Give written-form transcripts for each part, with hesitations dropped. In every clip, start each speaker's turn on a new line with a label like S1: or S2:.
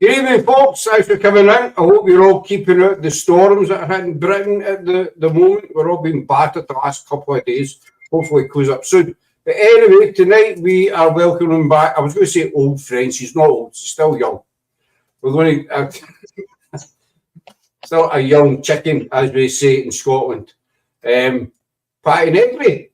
S1: Good evening, folks. Thanks for coming in. I hope you're all keeping out the storms that are hitting Britain at the moment. We're all being battered the last couple of days. Hopefully it cools up soon. But anyway, tonight we are welcoming back, I was going to say old friends. She's not old. She's still young. We're going to... still a young chicken, as we say in Scotland. Patti Negri.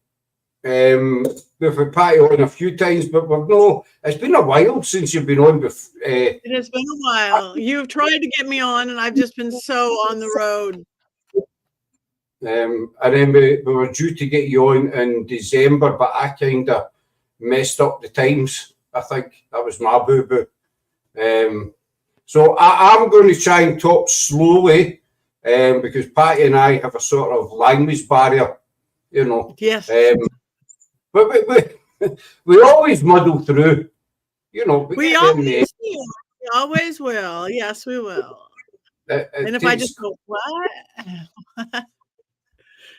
S1: We've had Patti on a few times, but we've no. It's been a while since you've been on.
S2: It has been a while. You've tried to get me on, and I've just been so on the road.
S1: And then we were due to get you on in December, but I kind of messed up the times. I think that was my boo-boo. So I'm going to try and talk slowly because Patti and I have a sort of language barrier, you know.
S2: Yes.
S1: But we always muddle through, you know.
S2: We always will. We always will. Yes, we will. And if I just go, what?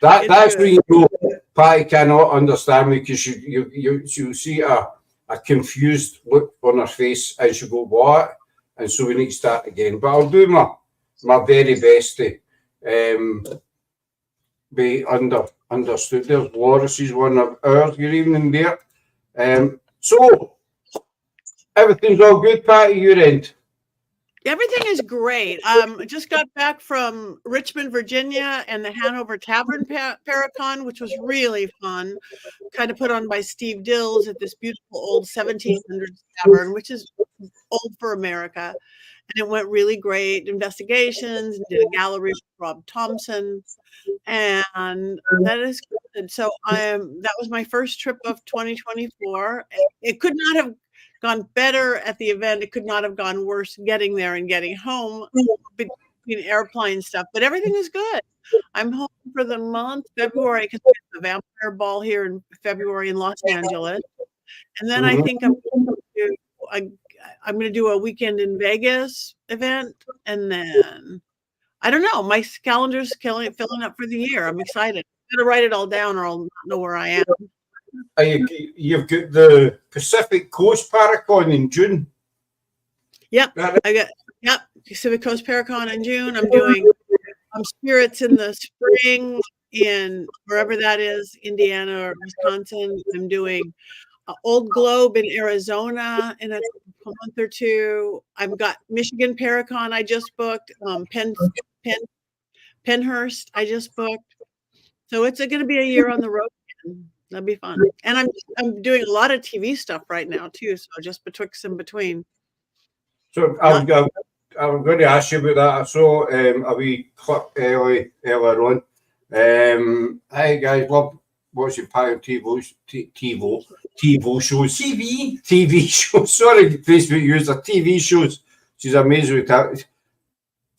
S1: That's when you know Patti cannot understand me, because you see a confused look on her face and she'll go, what? And so we need to start again. But I'll do my very best to be understood. There's Loris's one of ours. Good evening there. So everything's all good, Patti, your end?
S2: Everything is great. Just got back from Richmond, Virginia, and the Hanover Tavern Paracon, which was really fun. Kind of put on by Steve Dills at this beautiful old 1700s tavern, which is old for America. And it went really great. Investigations, and did a gallery with Rob Thompson, and that is good. So that was my first trip of 2024. It could not have gone better at the event. It could not have gone worse getting there and getting home between airplane stuff, but everything is good. I'm home for the month, February, because we have the Vampire Ball here in February in Los Angeles. And then I think I'm going to do a weekend in Vegas event. And then, I don't know, my calendar's filling up for the year. I'm excited. I'm going to write it all down or I'll not know where I am.
S1: You've got the Pacific Coast Paracon in June.
S2: Yep, Pacific Coast Paracon in June. I'm doing Spirits in the spring in wherever that is, Indiana or Wisconsin. I'm doing Old Globe in Arizona in a month or two. I've got Michigan Paracon I just booked. Pennhurst I just booked. So it's going to be a year on the road again. That'll be fun. And I'm doing a lot of TV stuff right now too. So just betwixt and between. So
S1: I'm going to ask you about that. I saw a wee clip earlier on. Hi guys, love watching Patti TV shows. Sorry, Facebook user, TV shows. She's amazing with that.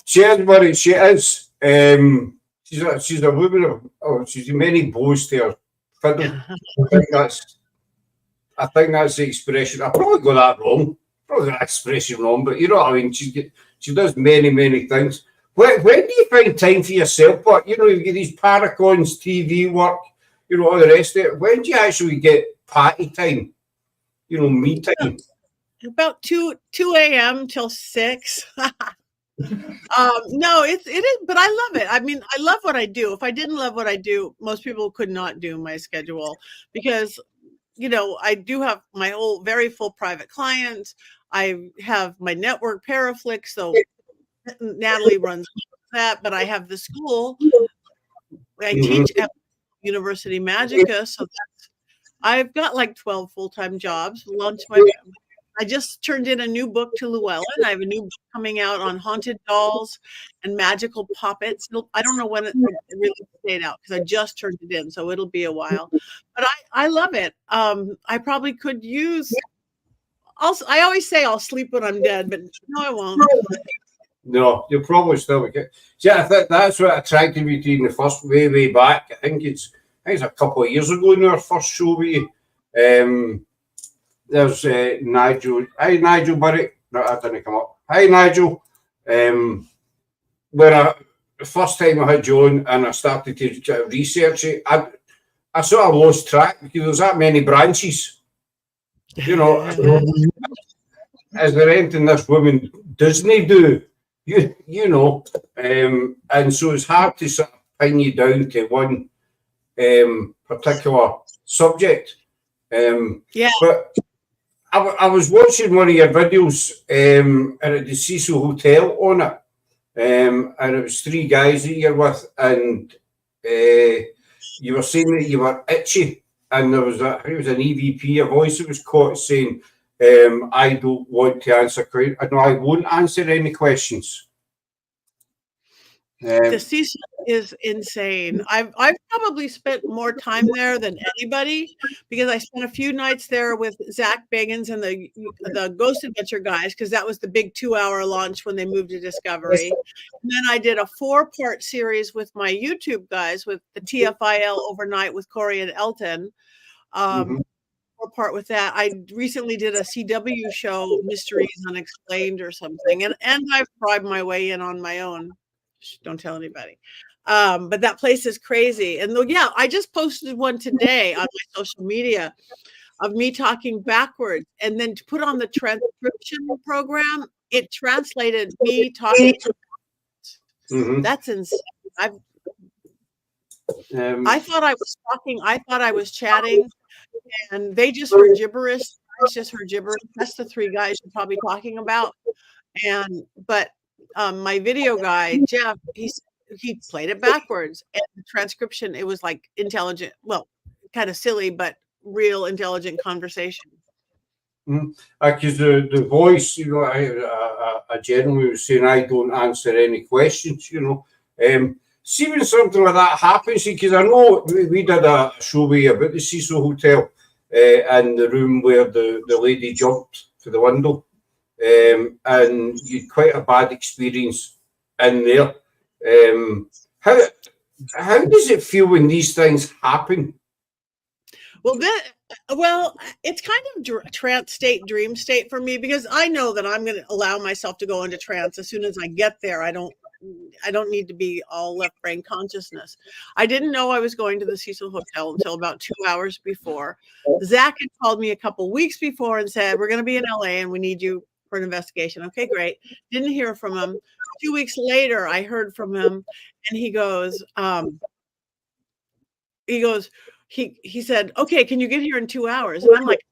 S1: She is. She's a woman of. She's many bows to her. I think that's the expression. I probably got that wrong. Probably got that expression wrong, but you know what I mean. She does many things. When do you find time for yourself? But you know, you get these Paracons, TV work, you know, all the rest of it. When do you actually get Patti time? You know, me time.
S2: About 2 a.m. till 6. No, it is, but I love it. I mean, I love what I do. If I didn't love what I do, most people could not do my schedule because, you know, I do have my whole very full private clients. I have my network Paraflix, so Natalie runs that, but I have the school. I teach at University Magica, so I've got like 12 full-time jobs. I just turned in a new book to Llewellyn. I have a new book coming out on haunted dolls and magical puppets. I don't know when it really stayed out because I just turned it in, so it'll be a while. But I love it. I probably could use. I always say I'll sleep when I'm dead, but no, I won't.
S1: No, you'll probably still get. See, I think that's what attracted me to you in the first way back. I think it's a couple of years ago in our first show with you. There's Nigel. Hi, Nigel, buddy. No, that didn't come up. Hi, Nigel. The first time I had you on and I started to research it, I sort of lost track because there's that many branches. You know, is there anything this woman doesn't do? You know, and so it's hard to sort of pin you down to one particular subject.
S2: Yeah.
S1: But I was watching one of your videos at the Cecil Hotel on it, and it was three guys that you're with, and you were saying that you were itchy, and there was it was an EVP, a voice that was caught saying, "I don't want to answer questions. No, I won't answer any questions."
S2: The Cecil is insane. I've probably spent more time there than anybody because I spent a few nights there with Zach Bagans and the Ghost Adventure guys because that was the big 2-hour launch when they moved to Discovery. And then I did a 4-part series with my YouTube guys with the TFIL overnight with Corey and Elton. 4-part with that. I recently did a CW show, Mysteries Unexplained or something, and I've bribed my way in on my own. Don't tell anybody. But that place is crazy. And yeah, I just posted one today on my social media of me talking backwards, and then to put on the transcription program, it translated me talking. That's insane. I thought I was talking. I thought I was chatting, and they just heard gibberish. I just heard gibberish. That's the 3 guys you're probably talking about. But my video guy, Jeff, he played it backwards, and the transcription, it was like intelligent, well, kind of silly, but real intelligent conversation.
S1: Because the voice, you know, a gentleman was saying, "I don't answer any questions," you know. See when something like that happens, because I know we did a show with you about the Cecil Hotel and the room where the lady jumped through the window. And you had quite a bad experience in there. How does it feel when these things happen?
S2: Well, it's kind of trance state, dream state for me, because I know that I'm going to allow myself to go into trance as soon as I get there. I don't need to be all left brain consciousness. I didn't know I was going to the Cecil Hotel until about 2 hours before. Zach had called me a couple weeks before and said, "We're going to be in LA and we need you for an investigation." Okay, great. Didn't hear from him. 2 weeks later, I heard from him, and he said, "Okay, can you get here in 2 hours?" And I'm like,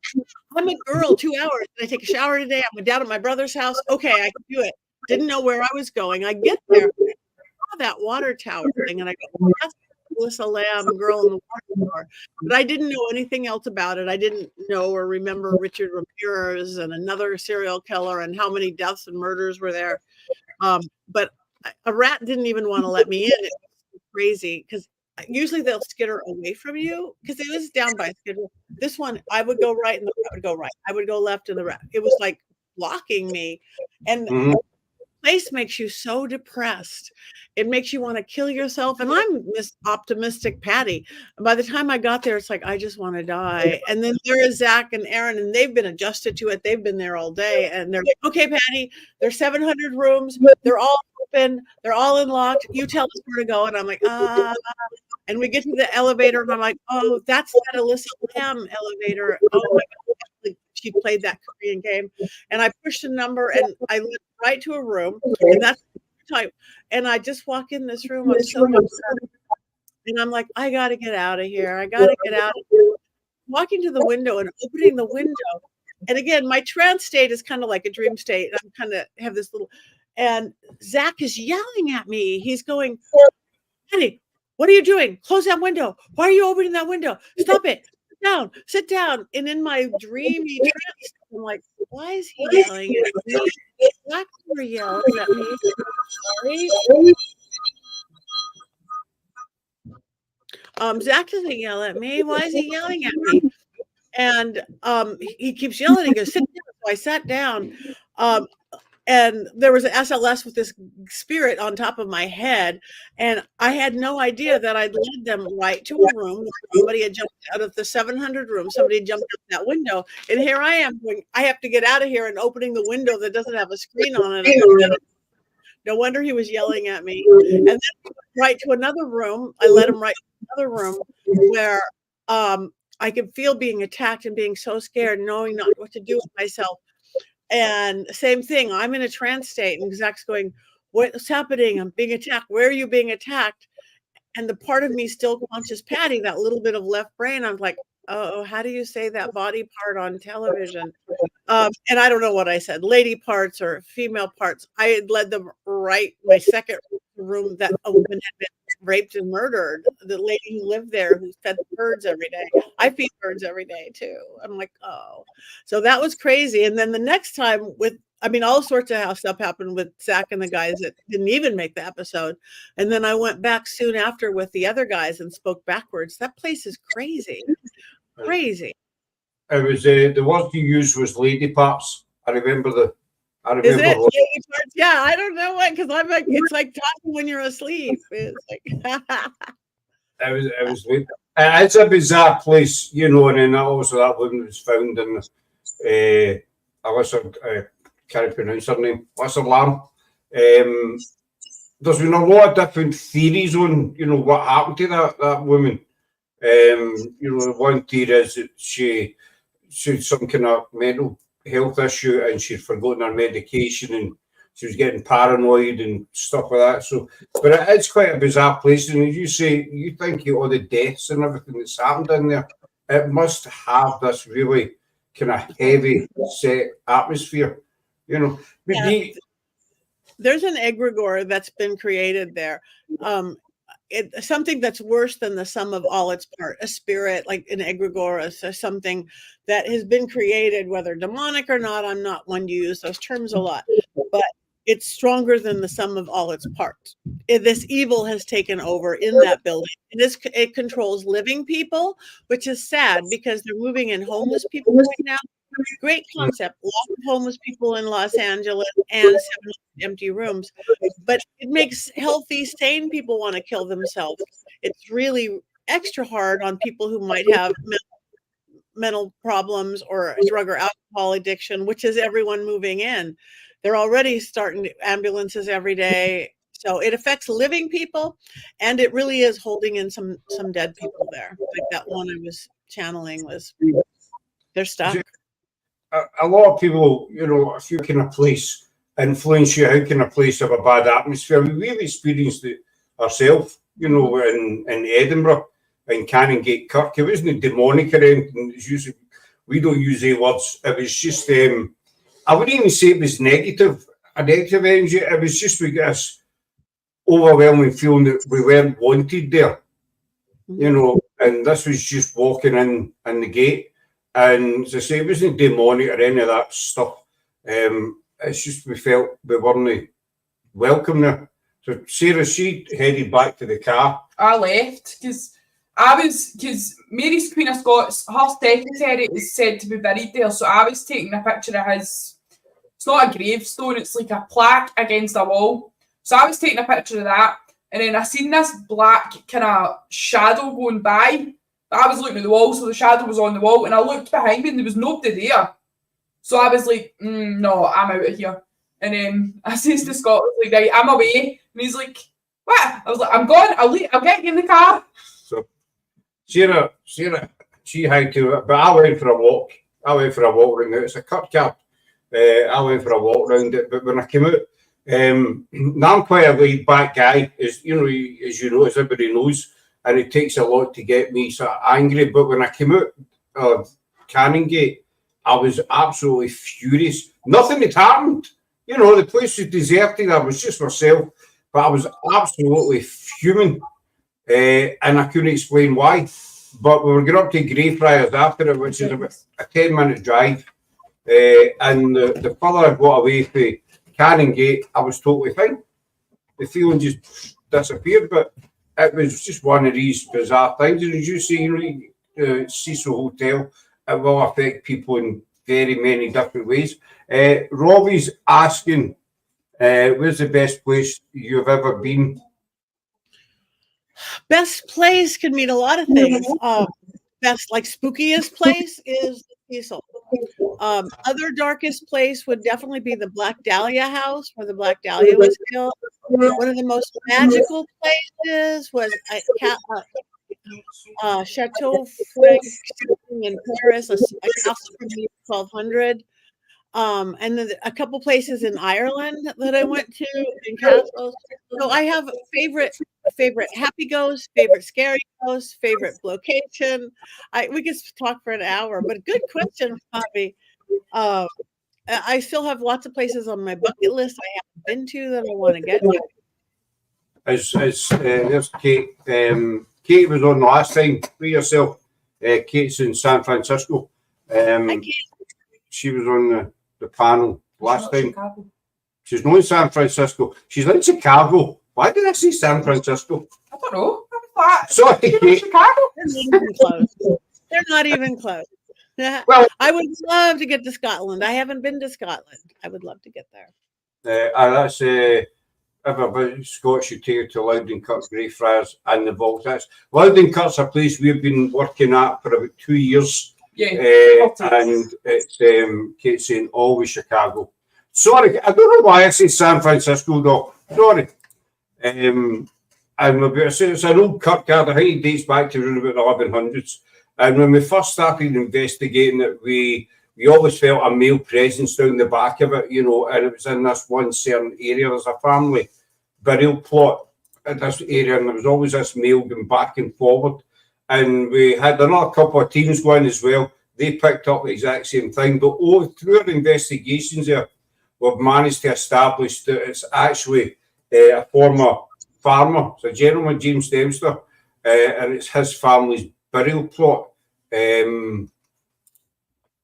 S2: "I'm a girl, 2 hours. I take a shower today. I'm down at my brother's house. Okay, I can do it." Didn't know where I was going. I get there, I saw that water tower thing, and I go, "Oh, that's Melissa Lamb, Girl in the Water Tower." But I didn't know anything else about it. I didn't know or remember Richard Ramirez and another serial killer and how many deaths and murders were there. But a rat didn't even want to let me in. It was crazy because usually they'll skitter away from you because it was down by Skidder. This one, I would go right and the rat would go right. I would go left and the rat. It was like blocking me. And place makes you so depressed. It makes you want to kill yourself. And I'm Miss Optimistic Patty. And by the time I got there, it's like, I just want to die. And then there is Zach and Aaron, and they've been adjusted to it. They've been there all day. And they're like, "Okay, Patty, there's 700 rooms. They're all open. They're all unlocked. You tell us where to go." And I'm like, and we get to the elevator, and I'm like, "Oh, that's that Alyssa Lamb elevator. Oh my God." Like, she played that Korean game. And I pushed a number, and I went right to a room. And that's the time. And I just walk in this room. I'm so upset. And I'm like, "I got to get out of here. I got to get out of here." Walking to the window and opening the window. And again, my trance state is kind of like a dream state. I'm kind of have this little, and Zach is yelling at me. He's going, "Patty, what are you doing? Close that window. Why are you opening that window? Stop it. Sit down." And in my dreamy trance, I'm like, "Why is he yelling at me?" Zach never yells at me. Sorry. Zach doesn't yell at me. Why is he yelling at me? And he keeps yelling. He goes, "Sit down." So I sat down. And there was an SLS with this spirit on top of my head. And I had no idea that I'd led them right to a room. Somebody had jumped out of the 700 room. Somebody had jumped out that window. And here I am going, I have to get out of here and opening the window that doesn't have a screen on it. No wonder he was yelling at me. And then right to another room. I led him right to another room where I could feel being attacked and being so scared, knowing not what to do with myself. And same thing, I'm in a trance state, and Zach's going, "What's happening? I'm being attacked. Where are you being attacked?" And the part of me still conscious Patty, that little bit of left brain, I'm like, "Oh, how do you say that body part on television?" And I don't know what I said, lady parts or female parts. I had led them right my second room that a woman had been raped and murdered. The lady who lived there who fed the birds every day. I feed birds every day too. I'm like, oh. So that was crazy. And then the next time with I mean, all sorts of stuff happened with Zach and the guys that didn't even make the episode. And then I went back soon after with the other guys and spoke backwards. That place is crazy. Crazy.
S1: It was the word you used was lady parts. I remember
S2: Is it lady parts? Yeah, I don't know what, because I'm like, it's like talking when you're asleep. It's like
S1: it was late. It's a bizarre place, you know, and then also that woman was found in Alyssa, can't pronounce her name, Alyssa Lamb. There's been a lot of different theories on, you know, what happened to that woman. You know, one theory is that she had some kind of mental health issue and she'd forgotten her medication and she was getting paranoid and stuff like that. So, but it's quite a bizarre place. And as you say, you think all the deaths and everything that's happened in there, it must have this really kind of heavy set atmosphere, you know.
S2: Yeah. There's an egregore that's been created there. Something that's worse than the sum of all its parts, a spirit like an egregore, or something that has been created, whether demonic or not. I'm not one to use those terms a lot, but it's stronger than the sum of all its parts. This evil has taken over in that building. It controls living people, which is sad because they're moving in homeless people right now. Great concept. Lots of homeless people in Los Angeles and 7 empty rooms. But it makes healthy, sane people want to kill themselves. It's really extra hard on people who might have mental problems or drug or alcohol addiction, which is everyone moving in. They're already starting ambulances every day. So it affects living people, and it really is holding in some dead people there. Like that one I was channeling was, they're stuck.
S1: A lot of people, you know, if you can a place influence you, how can a place have a bad atmosphere? We've experienced it ourselves, you know, in Edinburgh, in Canongate Kirk. It wasn't demonic or anything. It's usually, we don't use A words. It was just, I wouldn't even say it was negative, a negative energy. It was just we got this overwhelming feeling that we weren't wanted there, you know, and this was just walking in the gate. And as I say, it wasn't demonic or any of that stuff. It's just we felt we weren't welcome there. So Sarah, she headed back to the car.
S3: I left because Mary's Queen of Scots, her secretary is said to be buried there. So I was taking a picture of his. It's not a gravestone; it's like a plaque against a wall. So I was taking a picture of that, and then I seen this black kind of shadow going by. I was looking at the wall, so the shadow was on the wall, and I looked behind me, and there was nobody there. So I was like, no, I'm out of here. And then I says to Scott, like, right, I'm away. And he's like, what? I was like, I'm gone. I'll get you in the car.
S1: So Sarah, she had to, but I went for a walk. Around it. It's a cut cab. I went for a walk around it, but when I came out, now I'm quite a laid back guy, as you know, as everybody knows. And it takes a lot to get me sort of angry. But when I came out of Canongate, I was absolutely furious. Nothing had happened. You know, the place was deserted. I was just myself. But I was absolutely fuming. And I couldn't explain why. But we were going up to Greyfriars after it, which is about a 10-minute drive. And the further I got away from Canongate, I was totally fine. The feeling just disappeared. But it was just one of these bizarre things. And as you say, you know, Cecil Hotel, it will affect people in very many different ways. Robbie's asking, where's the best place you've ever been?
S2: Best place can mean a lot of things. Best, like spookiest place is Cecil. Other darkest place would definitely be the Black Dahlia house, where the Black Dahlia was killed. One of the most magical places was Chateau Frank in Paris, a castle from the 1200. And then a couple places in Ireland that I went to in castles. So I have favorite happy ghost, favorite scary ghost, favorite location. We could talk for an hour, but good question, Bobby. I still have lots of places on my bucket list I haven't been to that I want to get to.
S1: There's Kate. Kate was on the last time with yourself. Kate's in San Francisco. She was on the panel last time.
S3: Chicago.
S1: She's not in San Francisco. She's in Chicago. Why did I say San Francisco?
S3: I don't know.
S1: Sorry, Kate.
S3: Chicago.
S2: They're not even close. They're not even close.
S1: Well,
S2: I would love to get to Scotland. I haven't been to Scotland. I would love to get there.
S1: That's if a bit Scotch, you take it to Loudon Kirk, Greyfriars, and the Vaults. That's Loudon Kirk's a place we've been working at for about 2 years.
S3: Yeah.
S1: And it's Kate's saying always Chicago. Sorry, I don't know why I say San Francisco though. Sorry. And it's an old Kirkyard. I think it dates back to around about the 1100s. And when we first started investigating it, we always felt a male presence down the back of it, you know, and it was in this one certain area. There's a family burial plot in this area, and there was always this male going back and forward. And we had another couple of teams going as well. They picked up the exact same thing. But through our investigations there, we've managed to establish that it's actually a former farmer. It's a gentleman, James Dempster, and it's his family's burial plot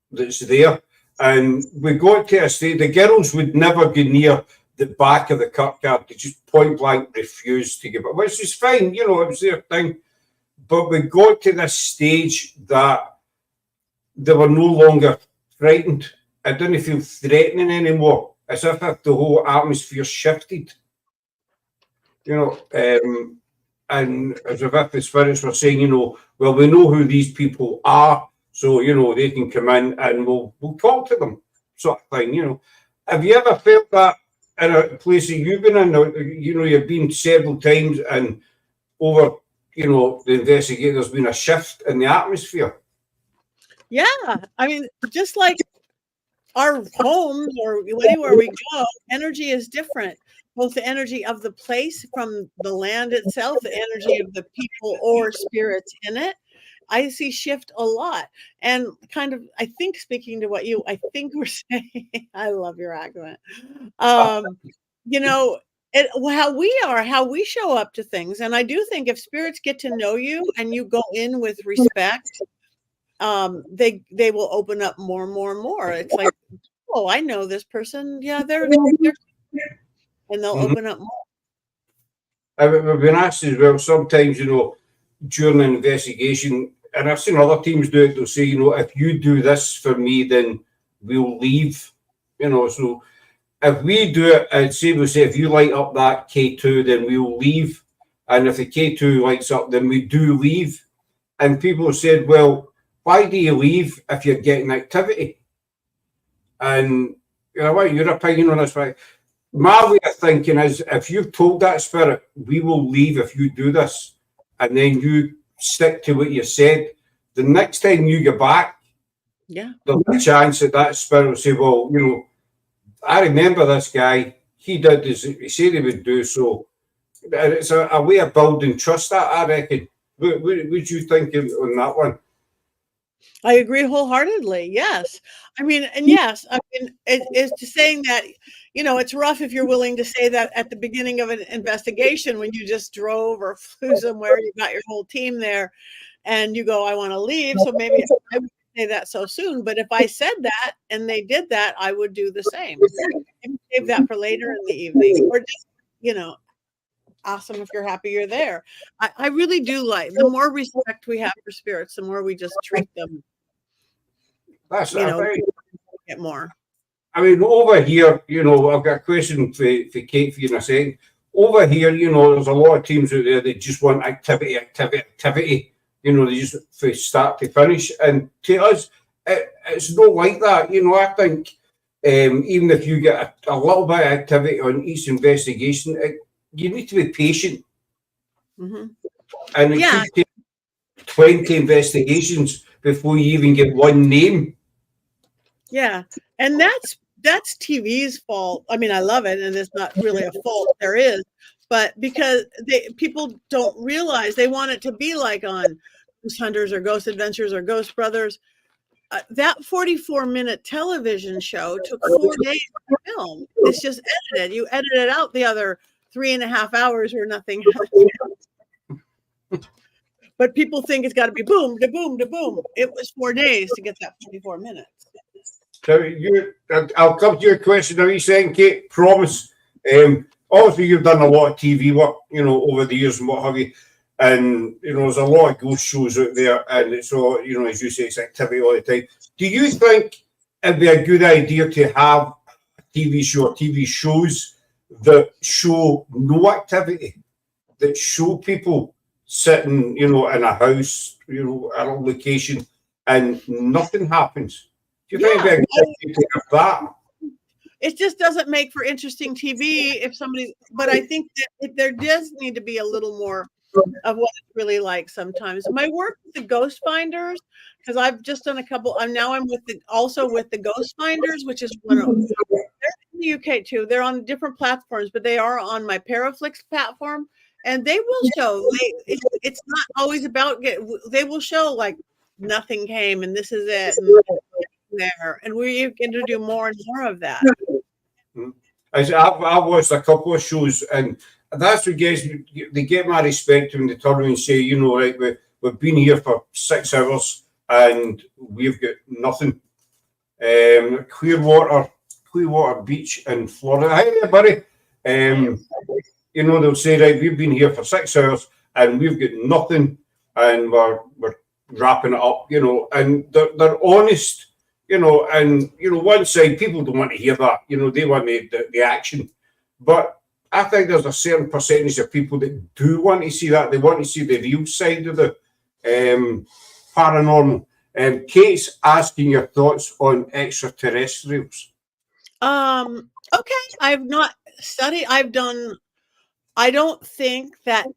S1: that's there. And we got to a state, the girls would never go near the back of the Kirkyard. They just point blank refused to give it, which is fine, you know, it was their thing. But we got to this stage that they were no longer frightened. I didn't feel threatening anymore, as if the whole atmosphere shifted. You know, and as if the spirits were saying, you know, well, we know who these people are, so, you know, they can come in and we'll talk to them, sort of thing, you know. Have you ever felt that in a place that you've been in? You know, you've been several times and over, you know, the investigator, there's been a shift in the atmosphere.
S2: Yeah. I mean, just like our homes or anywhere we go, energy is different. Both the energy of the place from the land itself, the energy of the people or spirits in it, I see shift a lot. And kind of, I think, speaking to what I think we're saying, I love your accent. You know, how we show up to things. And I do think if spirits get to know you and you go in with respect, they will open up more and more and more. It's like, oh, I know this person. Yeah, they're and they'll open up more.
S1: I've been asked as well, sometimes, you know, during an investigation, and I've seen other teams do it, they'll say, you know, if you do this for me, then we'll leave. You know, so if we do it, I'd say, we'll say, if you light up that K2, then we'll leave. And if the K2 lights up, then we do leave. And people said, well, why do you leave if you're getting activity? And, you know, what your opinion on this, right? My way of thinking is, if you've told that spirit, we will leave if you do this, and then you stick to what you said, the next time you get back,
S2: yeah,
S1: there's a chance that spirit will say, well, you know, I remember this guy, he did as he said he would do, so it's a way of building trust, I reckon. What would you think on that one?
S2: I agree wholeheartedly. Yes. I mean, and yes, I mean, it's saying that, you know, it's rough if you're willing to say that at the beginning of an investigation when you just drove or flew somewhere, you got your whole team there and you go, I want to leave. So maybe I would say that so soon. But if I said that and they did that, I would do the same. Maybe save that for later in the evening, or just, you know, awesome if you're happy you're there. I really do like, the more respect we have for spirits, the more we just treat them.
S1: That's,
S2: you know, get more.
S1: I mean, over here, you know, I've got a question for Kate for you in a second. Over here, you know, there's a lot of teams out there that just want activity. You know, they just from start to finish. And to us, it's not like that. You know, I think even if you get a little bit of activity on each investigation, you need to be patient.
S2: Mm-hmm.
S1: And it could take 20 investigations before you even get one name.
S2: Yeah, and that's TV's fault. I mean, I love it, and it's not really a fault. There is, but because people don't realize they want it to be like on Ghost Hunters or Ghost Adventures or Ghost Brothers. That 44-minute television show took 4 days to film. It's just edited. You edited out the other 3.5 hours where nothing happened. But people think it's got to be boom, to boom, to boom. It was 4 days to get that 44 minutes.
S1: So I'll come to your question. Are you saying, Kate? Promise. Obviously, you've done a lot of TV work, over the years and what have you. And there's a lot of ghost shows out there, and so as you say, it's activity all the time. Do you think it'd be a good idea to have a TV show or TV shows that show no activity, that show people sitting, in a house, at a location, and nothing happens? Do you think it'd be a good idea to have that?
S2: It just doesn't make for interesting TV if somebody. But I think that there does need to be a little more of what it's really like sometimes. My work with the Ghost Finders, because I've just done a couple. I'm with the Ghost Finders, which is one of them. They're in the UK too. They're on different platforms, but they are on my Paraflix platform, and they will show. It's not always about they will show like nothing came and this is it. And there, and we're going to do more and more of that.
S1: I've watched a couple of shows, and that's what they get my respect when they turn around and say, right, we've been here for 6 hours and we've got nothing. Clearwater Beach in Florida. Hi there, buddy. They'll say, right, we've been here for 6 hours and we've got nothing, and we're wrapping it up, and they're honest. One side, people don't want to hear that. They want the action. But I think there's a certain percentage of people that do want to see that. They want to see the real side of the paranormal. Kate's asking your thoughts on extraterrestrials.
S2: Okay. I've not studied. I don't think that,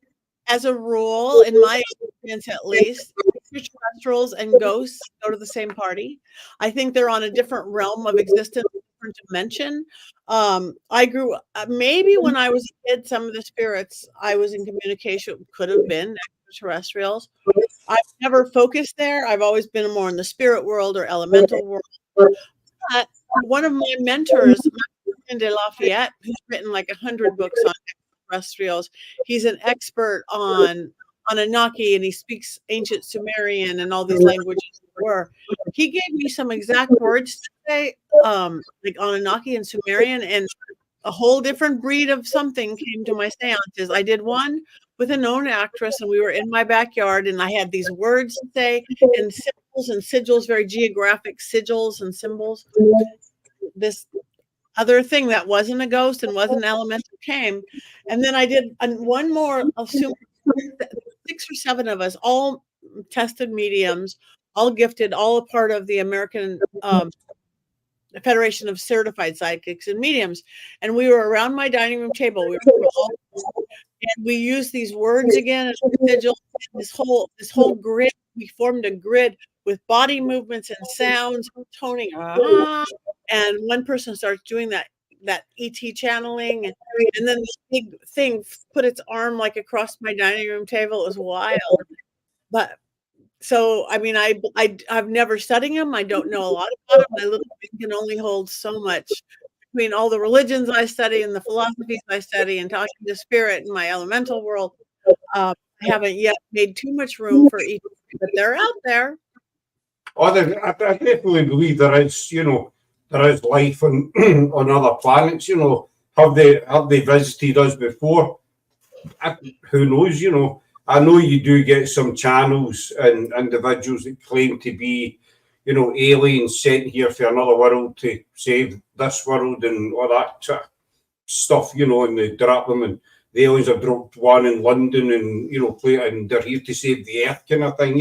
S2: as a rule, in my experience at least, extraterrestrials and ghosts go to the same party. I think they're on a different realm of existence, a different dimension. I grew up, maybe when I was a kid, some of the spirits I was in communication could have been extraterrestrials. I've never focused there. I've always been more in the spirit world or elemental world. But one of my mentors, de Lafayette, who's written like 100 books on extraterrestrials, he's an expert on Anunnaki, and he speaks ancient Sumerian and all these languages. He gave me some exact words to say, like Anunnaki and Sumerian, and a whole different breed of something came to my seances. I did one with a known actress, and we were in my backyard, and I had these words to say, and symbols and sigils, very geographic sigils and symbols. This other thing that wasn't a ghost and wasn't elemental came, and then I did one more. Assume 6 or 7 of us, all tested mediums, all gifted, all a part of the American Federation of Certified Psychics and Mediums, and we were around my dining room table. And we used these words again as sigils. This whole grid. We formed a grid with body movements and sounds, toning. And one person starts doing that ET channeling, and then this big thing put its arm like across my dining room table. It was wild. But so, I mean, I've never studied them. I don't know a lot about them. My little brain can only hold so much between all the religions I study and the philosophies I study and talking to spirit in my elemental world. I haven't yet made too much room for each, but they're out there.
S1: I definitely believe there is, there is life on on other planets. Have they visited us before? Who knows? I know you do get some channels and individuals that claim to be, aliens sent here for another world to save this world and all that sort of stuff. And they drop them, and the aliens have dropped one in London, and and they're here to save the Earth, kind of thing.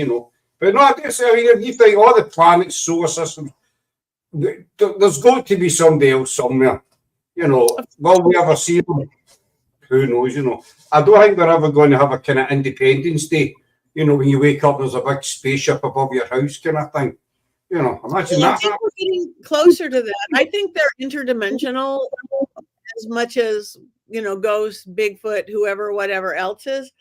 S1: But no, if you think all the planets, solar system, there's got to be somebody else somewhere. Will we ever see them? Who knows? I don't think they're ever going to have a kind of Independence Day. When you wake up, there's a big spaceship above your house, kind of thing. Imagine
S2: Well, I
S1: that.
S2: think we're getting closer to that. I think they're interdimensional as much as, ghosts, Bigfoot, whoever, whatever else is.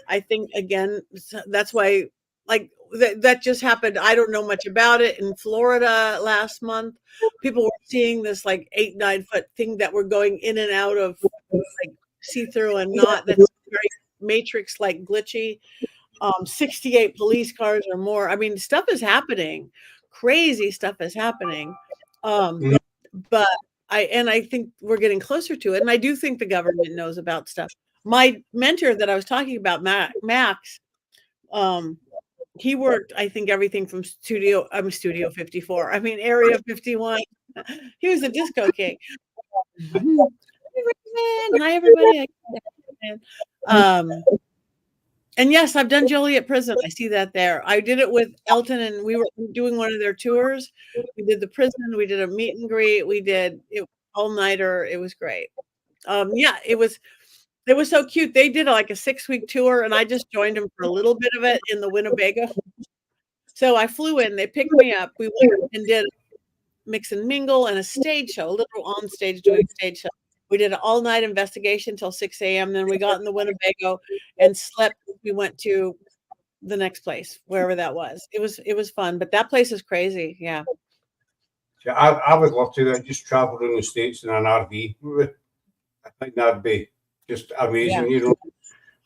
S2: I think, again, that's why, like, that just happened. I don't know much about it. In Florida last month, people were seeing this like 8-9 foot thing that were going in and out of, like, see-through and not. That's very Matrix like glitchy. 68 police cars or more. I mean, stuff is happening. Crazy stuff is happening.
S1: Mm.
S2: But I think we're getting closer to it. And I do think the government knows about stuff. My mentor that I was talking about, Max, he worked, I think, everything from Studio 54. I mean, Area 51. He was a disco king. Hi, everybody. And yes, I've done Joliet Prison. I see that there. I did it with Elton, and we were doing one of their tours. We did the prison. We did a meet and greet. We did it all-nighter. It was great. Yeah, it was so cute. They did like a 6-week tour, and I just joined them for a little bit of it in the Winnebago. So I flew in. They picked me up. We went and did mix and mingle and a stage show, a little on stage doing stage show. We did an all-night investigation till 6 a.m. Then we got in the Winnebago and slept. We went to the next place, wherever that was. It was fun, but that place is crazy. Yeah.
S1: Yeah, I would love to just travel around the States in an RV. I think that'd be just amazing.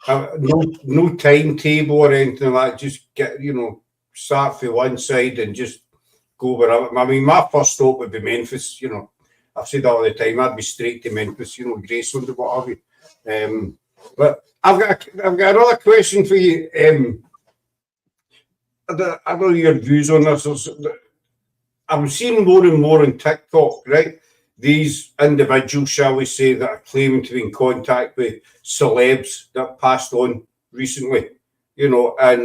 S1: No timetable or anything like that. Just get, start from one side and just go wherever. I mean, my first stop would be Memphis. I've said all the time, I'd be straight to Memphis, Graceland or what have you. But I've got another question for you. I don't know your views on this. I'm seeing more and more on TikTok, right? These individuals, shall we say, that are claiming to be in contact with celebs that passed on recently, and I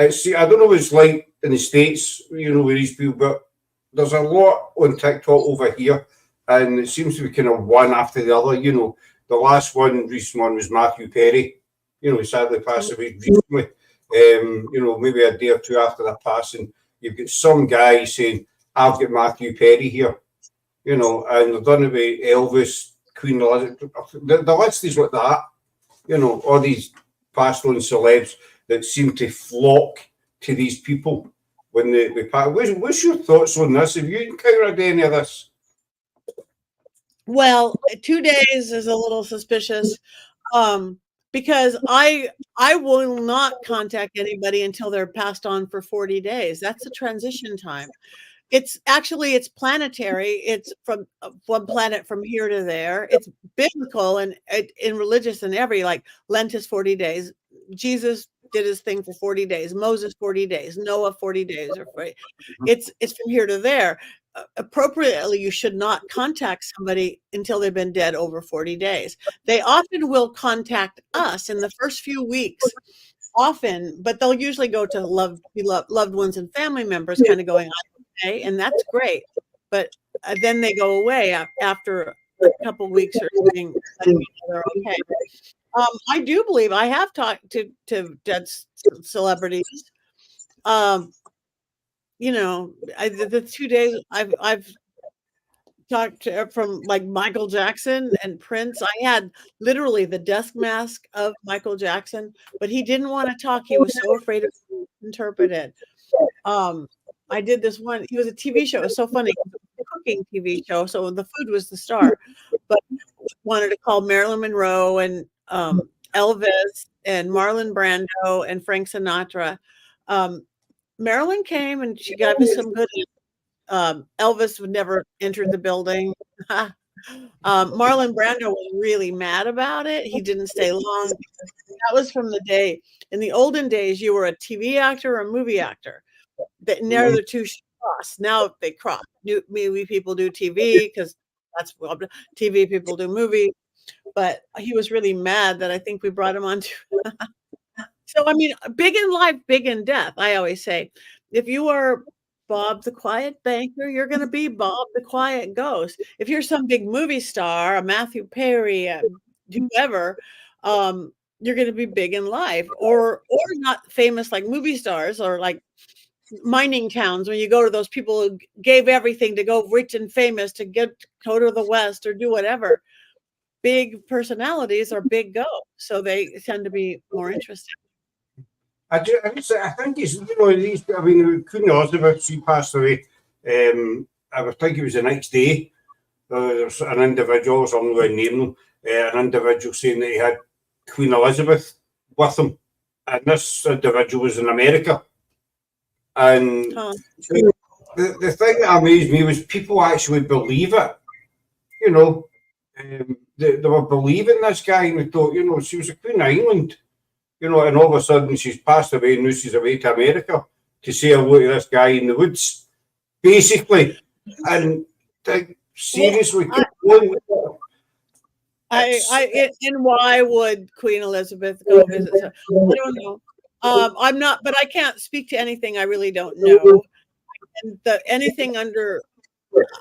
S1: don't know what it's like in the States, with these people, but there's a lot on TikTok over here, and it seems to be kind of one after the other. The last recent one was Matthew Perry. He sadly passed away recently. Maybe a day or two after that passing, you've got some guy saying, "I've got Matthew Perry here," and they've done it with Elvis, Queen Elizabeth. The list is like that. All these passed on celebs that seem to flock to these people when they pass. What's your thoughts on this? Have you encountered any of this?
S2: Well, 2 days is a little suspicious, because I will not contact anybody until they're passed on for 40 days. That's a transition time. It's planetary. It's from one planet from here to there. It's biblical and in religious and like Lent is 40 days. Jesus did his thing for 40 days. Moses 40 days. Noah 40 days. It's from here to there. Appropriately, you should not contact somebody until they've been dead over 40 days. They often will contact us in the first few weeks, but they'll usually go to loved ones and family members, kind of going, okay, and that's great. But then they go away after a couple of weeks or something. They're okay. I do believe I have talked to dead celebrities. The 2 days I've talked from like Michael Jackson and Prince. I had literally the death mask of Michael Jackson, but he didn't want to talk. He was so afraid of being interpreted. I did this one. He was a TV show. It was so funny. A cooking TV show. So the food was the star, but wanted to call Marilyn Monroe and Elvis and Marlon Brando and Frank Sinatra. Marilyn came and she gave us some good. Elvis would never enter the building. Marlon Brando was really mad about it. He didn't stay long. That was from the day. In the olden days, you were a TV actor or a movie actor. That never the two should cross. Now they cross. Movie people do TV because that's what TV people do movie. But he was really mad that I think we brought him on. So, I mean, big in life, big in death. I always say, if you are Bob the Quiet Banker, you're going to be Bob the Quiet Ghost. If you're some big movie star, a Matthew Perry, whoever, you're going to be big in life, or not famous like movie stars, or like mining towns, when you go to those people who gave everything to go rich and famous to go to the West or do whatever. Big personalities are big go, so they tend to be more interesting.
S1: I think it's, these, I mean, Queen Elizabeth, she passed away. I would think it was the next day. There's an individual, so I'm not going to name them, an individual saying that he had Queen Elizabeth with him. And this individual was in America. And the thing that amazed me was people actually believe it. They were believing this guy, and they thought, she was a Queen of England. And all of a sudden she's passed away, and now she's away to America to say hello to this guy in the woods, basically. And seriously,
S2: and why would Queen Elizabeth go visit? I don't know. I'm not, but I can't speak to anything I really don't know. And anything under,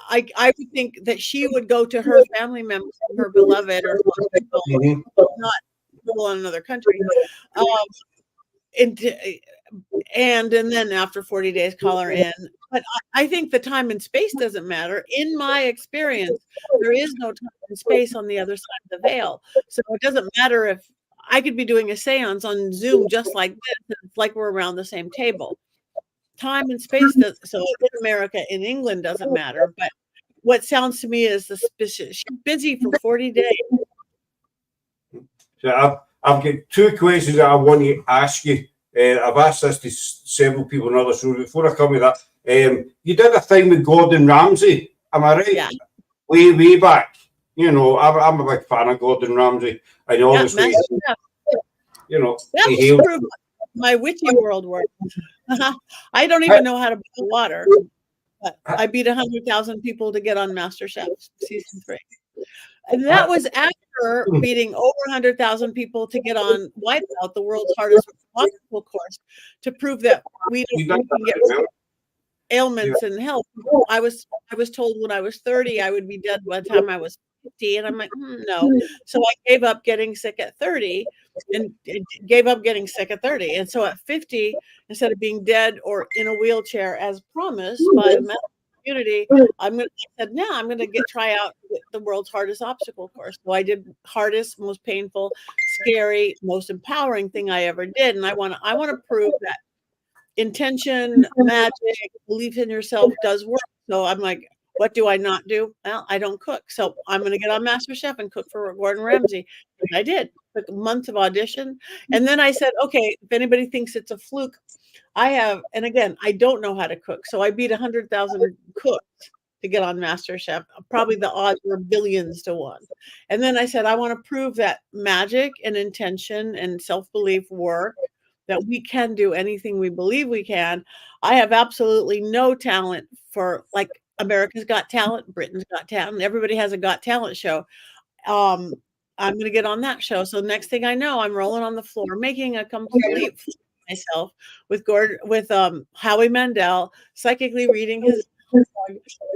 S2: I would think that she would go to her family members, her beloved, or not people in another country. And then after 40 days, call her in. But I think the time and space doesn't matter. In my experience, there is no time and space on the other side of the veil. So it doesn't matter if I could be doing a seance on Zoom just like this. It's like we're around the same table. Time and space does, so in America, in England, doesn't matter. But what sounds to me is suspicious. She's busy for 40 days.
S1: So I've got two questions that I want to ask you. I've asked this to several people in other shows. Before I come with that, you did a thing with Gordon Ramsay, am I right?
S2: Yeah.
S1: Way back. I'm a big fan of Gordon Ramsay. I know, obviously,
S2: that's true. My witchy world work. I don't even know how to boil water, but I beat 100,000 people to get on MasterChef season 3. And that was after beating over 100,000 people to get on Wipeout, the world's hardest obstacle course, to prove that we can get rid of ailments and health. I was told when I was 30 I would be dead by the time I was 50, and I'm like, no. So I gave up getting sick at 30, and gave up getting sick at 30. And so at 50, instead of being dead or in a wheelchair as promised by the medical community, I'm going to try out the world's hardest obstacle course. So I did hardest, most painful, scary, most empowering thing I ever did. And I want to prove that intention, magic, belief in yourself does work. So I'm like, what do I not do? Well, I don't cook. So I'm going to get on MasterChef and cook for Gordon Ramsay. And I did. Took a month of audition. And then I said, okay, if anybody thinks it's a fluke, and again, I don't know how to cook. So I beat 100,000 cooks to get on MasterChef. Probably the odds were billions to 1. And then I said, I want to prove that magic and intention and self-belief work, that we can do anything we believe we can. I have absolutely no talent for, like, America's Got Talent, Britain's Got Talent. Everybody has a Got Talent show. I'm going to get on that show. So next thing I know, I'm rolling on the floor, making a complete fool of myself with Howie Mandel psychically reading his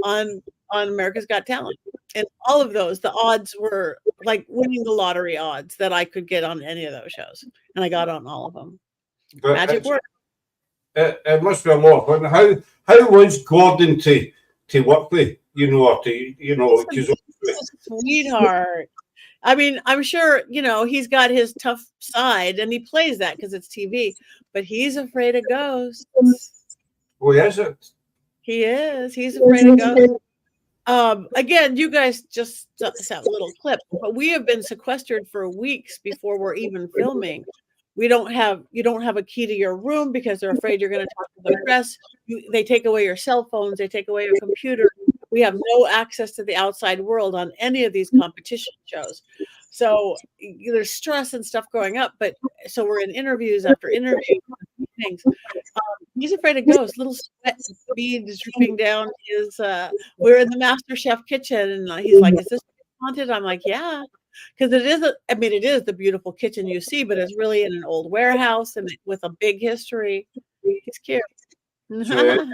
S2: on America's Got Talent. And all of those, the odds were like winning the lottery odds that I could get on any of those shows. And I got on all of them. But magic work.
S1: It must be a lot of fun. How was Gordon to work with,
S2: sweetheart. I mean, I'm sure, he's got his tough side, and he plays that because it's TV, but he's afraid of ghosts.
S1: Oh, is it?
S2: He is. He's afraid of ghosts. Again, you guys just saw a little clip, but we have been sequestered for weeks before we're even filming. You don't have a key to your room because they're afraid you're going to talk to the press. They take away your cell phones. They take away your computer. We have no access to the outside world on any of these competition shows. So there's stress and stuff going up. But so we're in interviews after interviews. Things. He's afraid of ghosts. Little sweat beads dripping down his. We're in the MasterChef kitchen, and he's like, "Is this haunted?" I'm like, "Yeah." Because it is the beautiful kitchen you see, but it's really in an old warehouse and with a big history. He's cute.
S1: So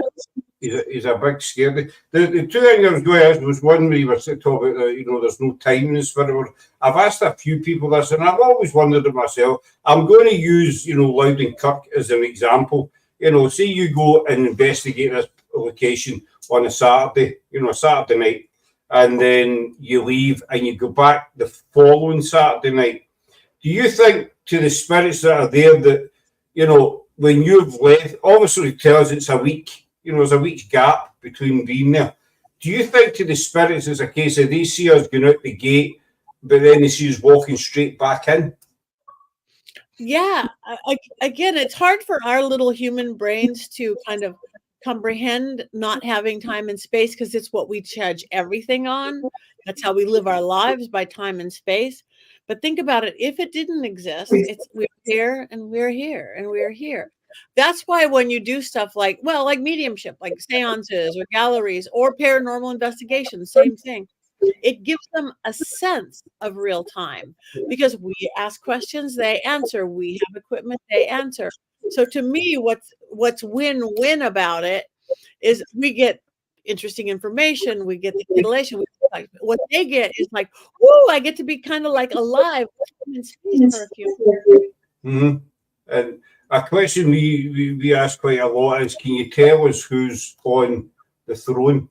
S1: he's a big scaredy. The two things I was going to ask was one where you were talking about, there's no time and whatever. I've asked a few people this, and I've always wondered it myself. I'm going to use, Loudon Kirk as an example. You know, say you go and investigate this location on a Saturday, you know, a Saturday night, and then you leave and you go back the following Saturday night. Do you think to the spirits that are there that, you know, when you've left, obviously it tells it's a week, you know, there's a week's gap between being there. Do you think to the spirits it's a case of they see us going out the gate, but then they see us walking straight back in?
S2: Yeah. Again, it's hard for our little human brains to kind of comprehend not having time and space because it's what we judge everything on. That's how we live our lives, by time and space. But think about it. If it didn't exist, it's we're here and we're here and we're here. That's why when you do stuff like, well, like mediumship, like seances or galleries or paranormal investigations, same thing. It gives them a sense of real time because we ask questions, they answer. We have equipment, they answer. So to me, what's win-win about it is we get interesting information, we get the elation. What they get is like, whoa, I get to be kind of like alive in space for a few.
S1: Mm-hmm. And a question we ask quite a lot is, can you tell us who's on the throne?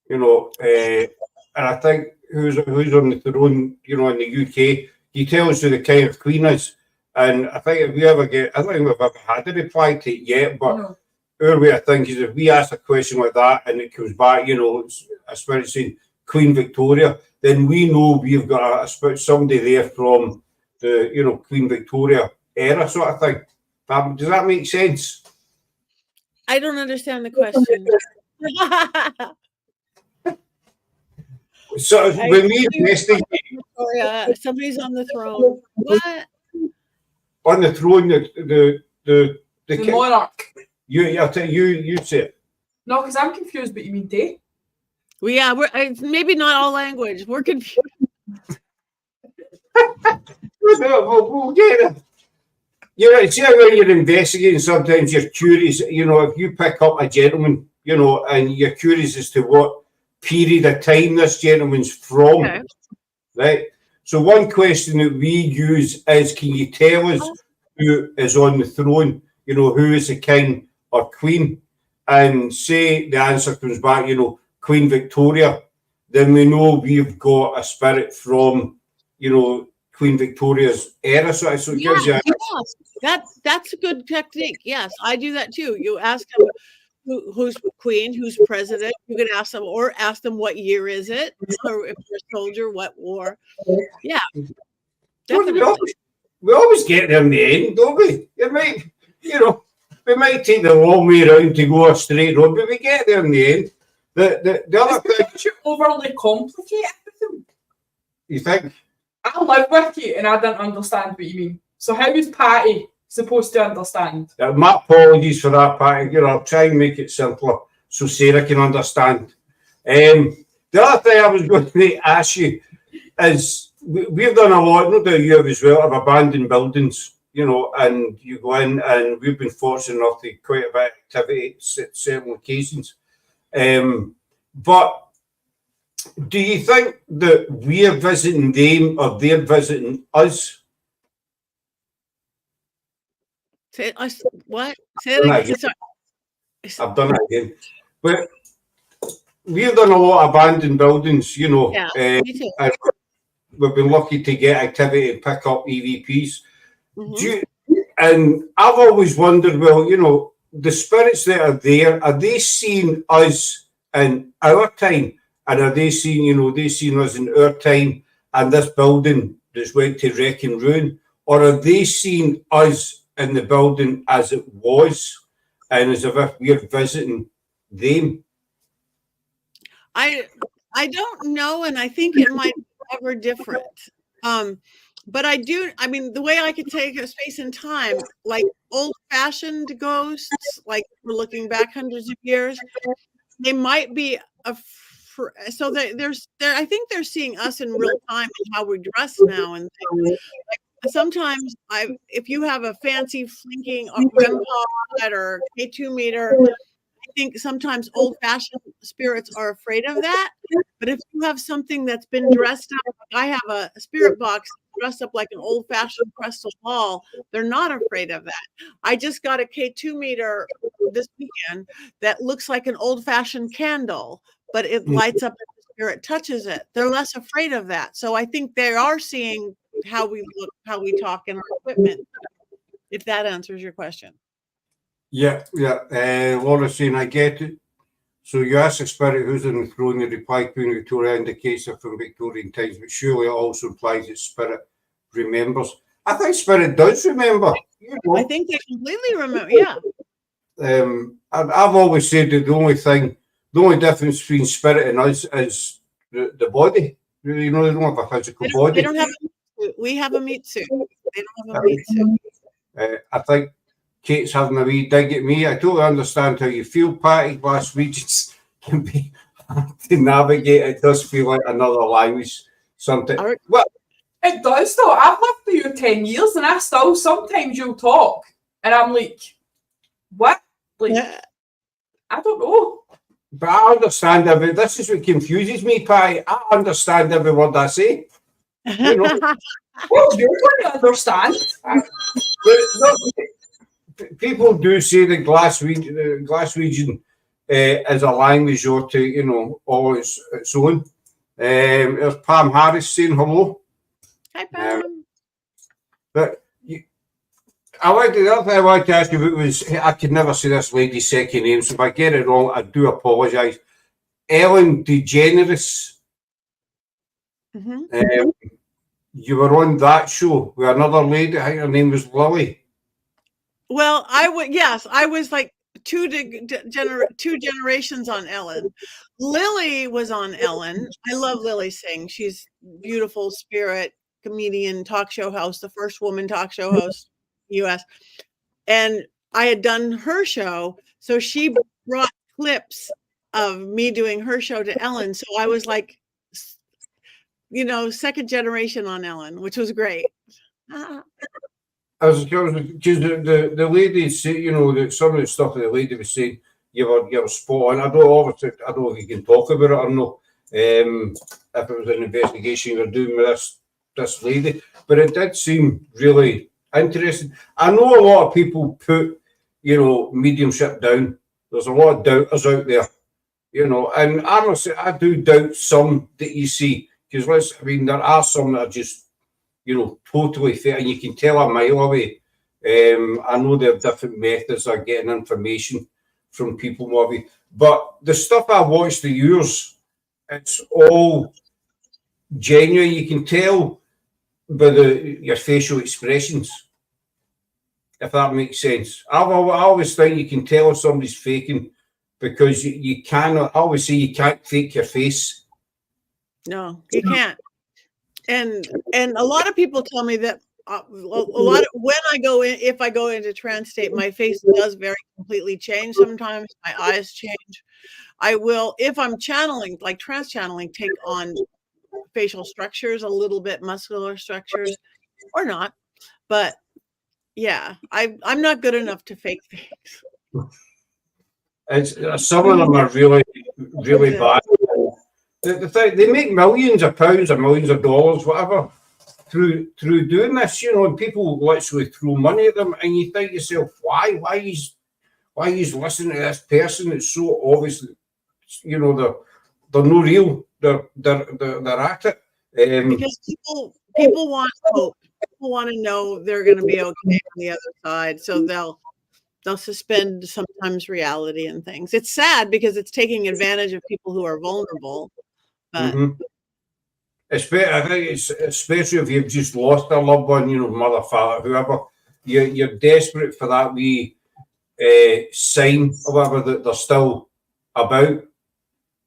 S1: You know, and I think who's on the throne, you know, in the UK, you tell us who the kind of queen is. And I think if we ever I don't think we've ever had a reply to it yet, but our way of thinking is if we ask a question like that and it comes back, you know, it's a spirit saying Queen Victoria, then we know we've got a spirit, somebody there from the, you know, Queen Victoria era sort of thing. Does that make sense?
S2: I don't understand the question.
S1: So when we investigate,
S2: somebody's on the throne. What?
S1: On the throne, the
S3: monarch.
S1: I'll tell you say it.
S3: No, because I'm confused, but you mean they?
S2: Well, yeah, it's maybe not all language. We're confused.
S1: We'll get it. You know, see how when you're investigating, sometimes you're curious. You know, if you pick up a gentleman, you know, and you're curious as to what period of time this gentleman's from, okay, right? So one question that we use is, can you tell us who is on the throne? You know, who is the king or queen? And say the answer comes back, you know, Queen Victoria, then we know we've got a spirit from, you know, Queen Victoria's era. So it gives you
S2: that's a good technique. Yes, I do that too. You ask them who's queen, who's president. You can ask them, or ask them what year is it, or if they're a soldier, what war. Yeah, definitely.
S1: We always get there in the end, don't we? It might, you know, we might take the long way around to go a straight road, but we get there in the end. The other thing,
S3: you overly complicate everything.
S1: You think?
S3: I live with you and I don't understand what you mean. So how is Patti supposed to understand?
S1: My apologies for that, Patti. You know, I'll try and make it simpler so Sarah can understand. The other thing I was going to ask you is, we've done a lot, no doubt you have as well, of abandoned buildings, you know, and you go in, and we've been fortunate enough to quite a bit of activity at certain locations. But do you think that we're visiting them or they're visiting us?
S2: Say us what? Say it again.
S1: I've done it again. But we've done a lot of abandoned buildings, you know.
S2: Yeah, me too.
S1: And we've been lucky to get activity and pick up EVPs. Mm-hmm. And I've always wondered, well, you know, the spirits that are there, are they seeing us in our time? And are they seeing, you know, they seeing us in our time and this building that's went to wreck and ruin? Or are they seeing us in the building as it was and as if we're visiting them?
S2: I don't know, and I think it might be ever different. But I mean, the way I could take a space and time, like old-fashioned ghosts, like we're looking back hundreds of years, they might be so I think they're seeing us in real time and how we dress now and things. Like sometimes if you have a fancy flinking REM pod or K2 meter, I think sometimes old-fashioned spirits are afraid of that. But if you have something that's been dressed up, like I have a spirit box dress up like an old-fashioned crystal ball, they're not afraid of that. I just got a K2 meter this weekend that looks like an old-fashioned candle, but it lights up as the spirit touches it. They're less afraid of that. So I think they are seeing how we look, how we talk in our equipment, if that answers your question.
S1: Yeah. Laura's saying, I get it. So you ask a spirit who's in the throne, the reply Queen Victoria indicates her from Victorian times, but surely it also implies that spirit remembers. I think spirit does remember. You know.
S2: I think they completely remember, yeah.
S1: I've always said that the only difference between spirit and us is the body. You know, they don't have a physical body.
S2: They don't have a meat suit. We have a meat suit. They don't have a meat suit.
S1: I think Kate's having a wee dig at me. I totally understand how you feel, Patti. Glaswegians can be hard to navigate. It does feel like another language sometimes. Well,
S3: it does though. I've lived with you 10 years and I still sometimes you'll talk and I'm like, what? Like, yeah. I don't know.
S1: But I understand this is what confuses me, Patti. I understand every word I say. You know.
S3: Well, you're going to understand.
S1: People do say that Glaswegian is a language or to, you know, all its own. There's Pam Harris saying hello.
S2: Hi, Pam.
S1: But the other thing I wanted to ask you about was, I could never say this lady's second name, so if I get it wrong, I do apologise. Ellen DeGeneres.
S2: Mm-hmm.
S1: You were on that show with another lady. I think her name was Lily.
S2: Well, I was like two generations on Ellen. Lily was on Ellen. I love Lily Singh. She's beautiful spirit, comedian, talk show host, the first woman talk show host US. And I had done her show. So she brought clips of me doing her show to Ellen. So I was like, you know, second generation on Ellen, which was great.
S1: I was because the lady say, you know, that some of the stuff that the lady was saying, you were spot on. I don't know if you can talk about it or not. If it was an investigation you were doing with this lady, but it did seem really interesting. I know a lot of people put, you know, mediumship down. There's a lot of doubters out there, you know, and honestly, I do doubt some that you see, because there are some that are just, you know, totally fair, and you can tell a mile away. I know there are different methods of getting information from people, maybe, but the stuff I watched of yours, it's all genuine. You can tell by your facial expressions, if that makes sense. I always think you can tell if somebody's faking, because you cannot. I always say you can't fake your face.
S2: No, you can't. And a lot of people tell me that if I go into trance state, my face does very completely change. Sometimes my eyes change. I will, if I'm channeling, like trance channeling, take on facial structures, a little bit muscular structures, or not. But yeah, I'm not good enough to fake things.
S1: Some of them are really, really bad. The thing, they make millions of pounds or millions of dollars, whatever, through doing this, you know, and people literally throw money at them, and you think to yourself, why he's listening to this person that's so obviously, you know, they're no real, they're at it.
S2: Because people want hope. People want to know they're going to be okay on the other side, so they'll suspend sometimes reality and things. It's sad because it's taking advantage of people who are vulnerable. But
S1: I think it's especially if you've just lost a loved one, you know, mother, father, whoever, you're desperate for that wee sign or whatever that they're still about,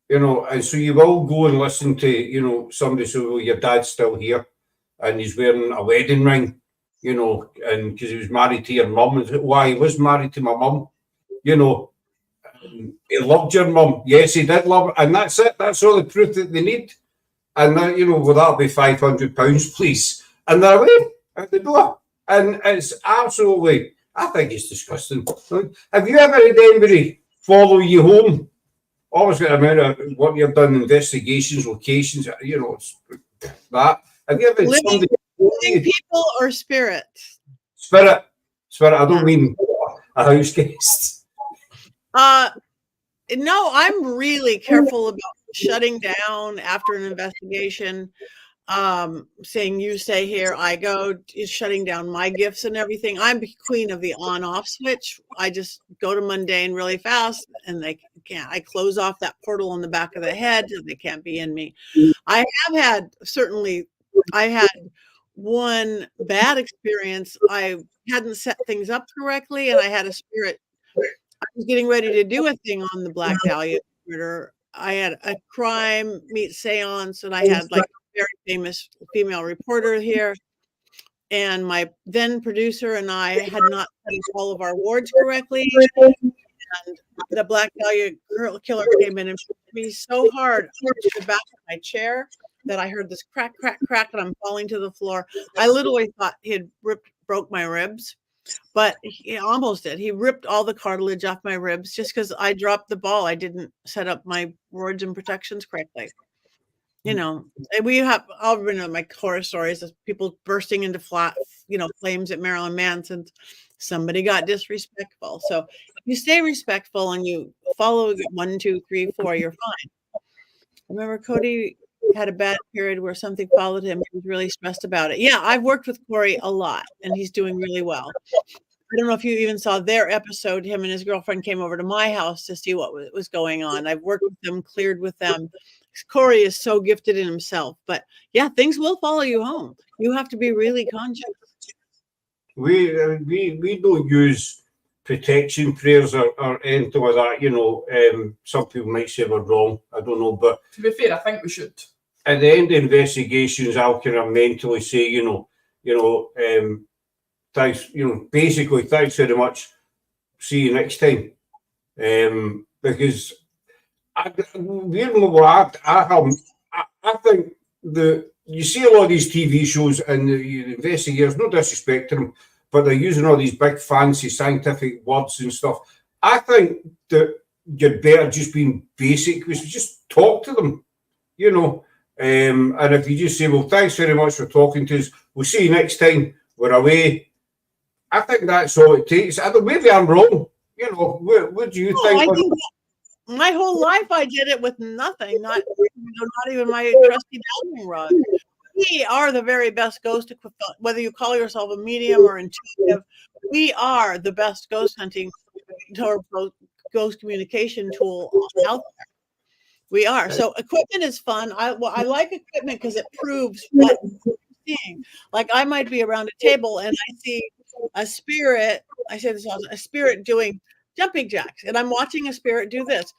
S1: you know, and so you will go and listen to, you know, somebody say, well, your dad's still here and he's wearing a wedding ring, you know, and because he was married to your mum. Why, he was married to my mum, you know. He loved your mum. Yes, he did love her. And that's it. That's all the proof that they need. And that, you know, well, that'll be £500, please. And they're away out the door. And it's absolutely, I think it's disgusting. Have you ever had anybody follow you home? Obviously, I mean, what you've done, investigations, locations, you know, that. Have you ever had somebody
S2: Living people or spirits?
S1: Spirit. I don't mean a house guest.
S2: No, I'm really careful about shutting down after an investigation. Saying you stay here, I go, is shutting down my gifts and everything. I'm the queen of the on-off switch. I just go to mundane really fast, and they can't. I close off that portal in the back of the head, and they can't be in me. I have had I had one bad experience. I hadn't set things up correctly, and I had a spirit. I was getting ready to do a thing on the Black Dahlia murder. I had a crime meet seance, and I had like a very famous female reporter here. And my then producer and I had not set up all of our wards correctly. And the Black Dahlia killer came in and hit me so hard to the back of my chair that I heard this crack, crack, crack, and I'm falling to the floor. I literally thought he had broke my ribs. But he almost did. He ripped all the cartilage off my ribs just because I dropped the ball. I didn't set up my wards and protections correctly. You know, and we have all been my horror stories of people bursting into flames at Marilyn Manson. Somebody got disrespectful. So if you stay respectful and you follow 1, 2, 3, 4, you're fine. I remember Cody had a bad period where something followed him. He was really stressed about it. Yeah, I've worked with Corey a lot, and he's doing really well. I don't know if you even saw their episode. Him and his girlfriend came over to my house to see what was going on. I've worked with them, cleared with them. Corey is so gifted in himself. But yeah, things will follow you home. You have to be really conscious.
S1: We don't use protection prayers or anything like that. You know, some people might say we're wrong. I don't know, but
S3: to be fair, I think we should.
S1: At the end of investigations, I'll kind of mentally say, thanks, basically, thanks very much. See you next time. Because I think you see a lot of these TV shows and the investigators, no disrespect to them, but they're using all these big fancy scientific words and stuff. I think that you're better just being basic, which is just talk to them, and if you just say, well, thanks very much for talking to us, we'll see you next time, we're away. I think that's all it takes. Maybe I'm wrong. What do you think?
S2: I think my whole life I did it with nothing, not even my trusty dowsing rod. We are the very best ghost equipment, whether you call yourself a medium or intuitive. We are the best ghost hunting or ghost communication tool out there. We are. So equipment is fun. I like equipment because it proves what you're seeing. Like I might be around a table and I see a spirit. I say this all, a spirit doing jumping jacks, and I'm watching a spirit do this.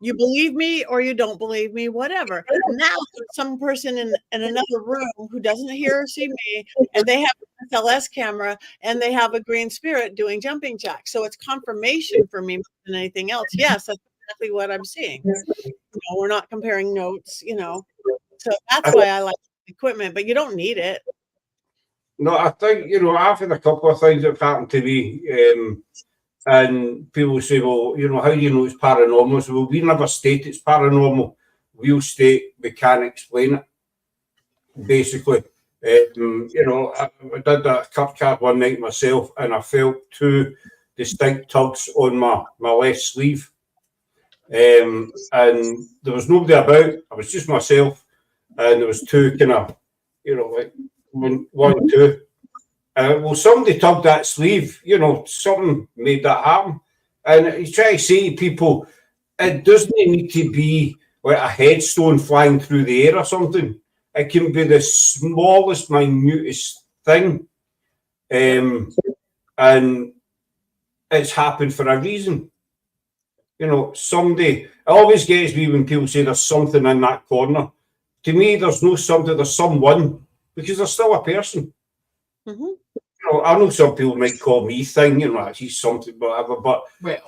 S2: You believe me or you don't believe me, whatever. Now some person in another room who doesn't hear or see me, and they have an SLS camera and they have a green spirit doing jumping jacks. So it's confirmation for me more than anything else. Yes, that's exactly what I'm seeing. We're not comparing notes, So that's why I like equipment, but you don't need it.
S1: No, I think, I've had a couple of things that have happened to me. And people say, well, how do you know it's paranormal? So, well, we never state it's paranormal. We'll state we can't explain it, basically. I did a cup card one night myself, and I felt 2 distinct tugs on my left sleeve. And there was nobody about. I was just myself, and there was 2 kind of, like 1, 2. Well, somebody tugged that sleeve, something made that happen. And you try to say to people, it doesn't need to be like a headstone flying through the air or something. It can be the smallest, minutest thing. And it's happened for a reason. Somebody, it always gets me when people say there's something in that corner. To me, there's no something, there's someone, because there's still a person. Mm-hmm. I know some people might call me thing, he's something, whatever, but,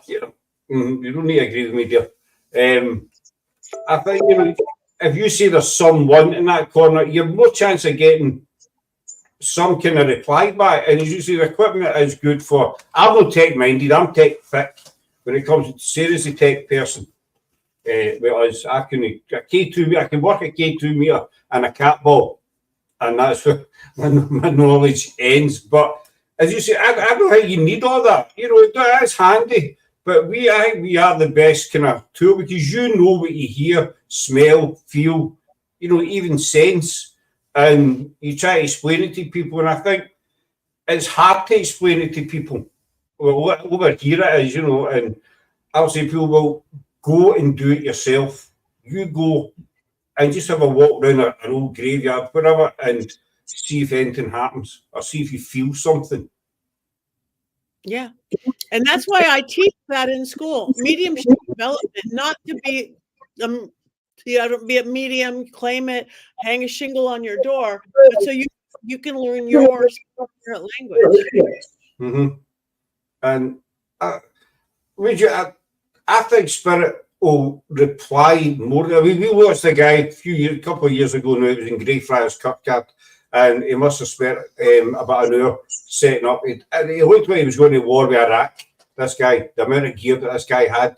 S1: you don't need to agree with me, dear. I think, if you say there's someone in that corner, you have more chance of getting some kind of reply back. And as you say, the equipment is good for, I'm not tech-minded, I'm tech-fit when it comes to seriously tech person. Whereas I can work at K2 meter and a cat ball. and that's where my knowledge ends. But as you say, I don't think you need all that. You know, that's handy. But I think we are the best kind of tool because you know what you hear, smell, feel, you know, even sense. And you try to explain it to people. And I think it's hard to explain it to people. Well, over here it is, you know, and I'll say people will go and do it yourself. You go and just have a walk around an old graveyard, whatever, and see if anything happens or see if you feel something.
S2: Yeah. And that's why I teach that in school. Mediumship development, not to be be a medium, claim it, hang a shingle on your door, but so you can learn your spirit language.
S1: Mm-hmm. And I think spirit will reply more. I mean, we watched a guy a couple of years ago now, it was in Greyfriars Kirkyard, and he must have spent about an hour setting up. And he looked like he was going to war with Iraq, this guy, the amount of gear that this guy had.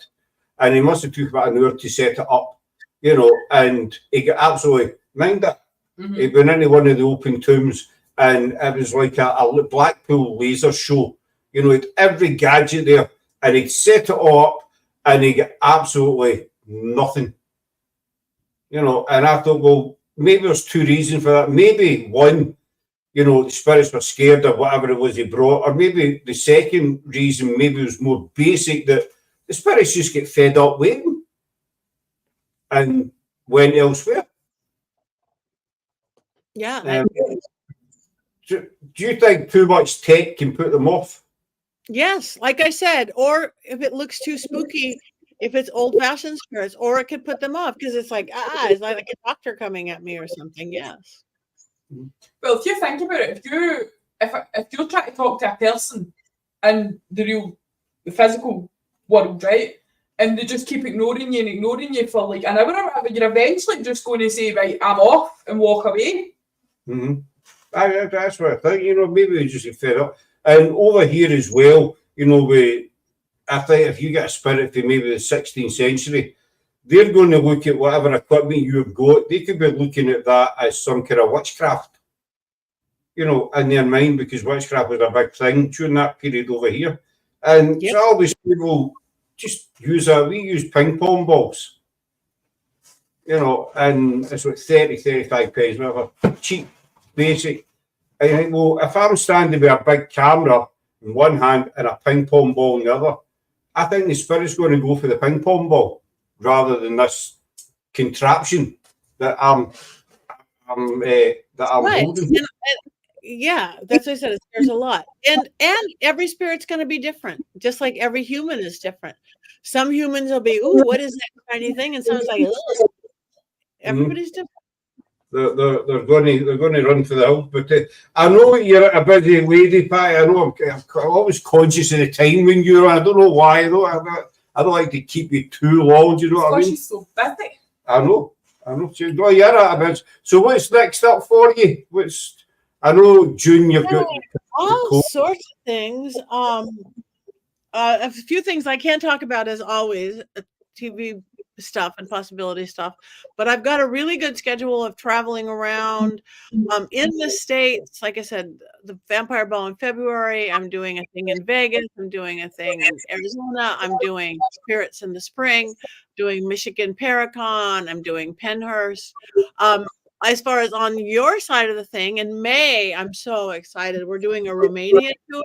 S1: And he must have took about an hour to set it up, you know, and he got absolutely mind it. Mm-hmm. He went into one of the open tombs, and it was like a Blackpool laser show. You know, every gadget there, and he'd set it all up, and he got absolutely nothing. You know, and I thought, well, maybe there's two reasons for that. Maybe one, you know, the spirits were scared of whatever it was he brought, or maybe the second reason maybe it was more basic, that the spirits just get fed up waiting and went elsewhere.
S2: Yeah.
S1: Do you think too much tech can put them off?
S2: Yes, like I said, or if it looks too spooky, if it's old-fashioned spirits, or it could put them off because it's like, it's like a doctor coming at me or something. Yes.
S3: Well, if you think about it, if you're trying to talk to a person in the physical world, right, and they just keep ignoring you for like an hour or whatever, you're eventually just going to say, right, I'm off, and walk away.
S1: Mm-hmm. That's what I think. You know, maybe they just get fed up. And over here as well, you know, I think if you get a spirit from maybe the 16th century, they're going to look at whatever equipment you've got. They could be looking at that as some kind of witchcraft, you know, in their mind, because witchcraft was a big thing during that period over here. And so always people just use that. We use ping pong balls, you know, and it's like 30, 35 pence, whatever, cheap, basic. I think, well, if I'm standing with a big camera in one hand and a ping pong ball in the other, I think the spirit's going to go for the ping pong ball rather than this contraption that I'm
S2: right.
S1: holding.
S2: Yeah, that's what I said. There's a lot, and every spirit's going to be different, just like every human is different. Some humans will be, ooh, what is that tiny thing? And someone's like, ugh. Everybody's different.
S1: They're going to run for the hill. But I know you're a busy lady, Patty. I know I'm always conscious of the time when you're on. I don't know why though. I don't like to keep you too long. Do you know what I mean?
S3: She's so busy.
S1: I know. No, you're at a bit. So what's next up for you? I know June you've got
S2: all sorts of things. A few things I can't talk about as always. TV stuff and possibility stuff, but I've got a really good schedule of traveling around in the States. Like I said, the Vampire Ball in February, I'm doing a thing in Vegas, I'm doing a thing in Arizona, I'm doing Spirits in the spring, doing Michigan Paracon, I'm doing Pennhurst. As far as on your side of the thing, in May, I'm so excited. We're doing a Romania tour.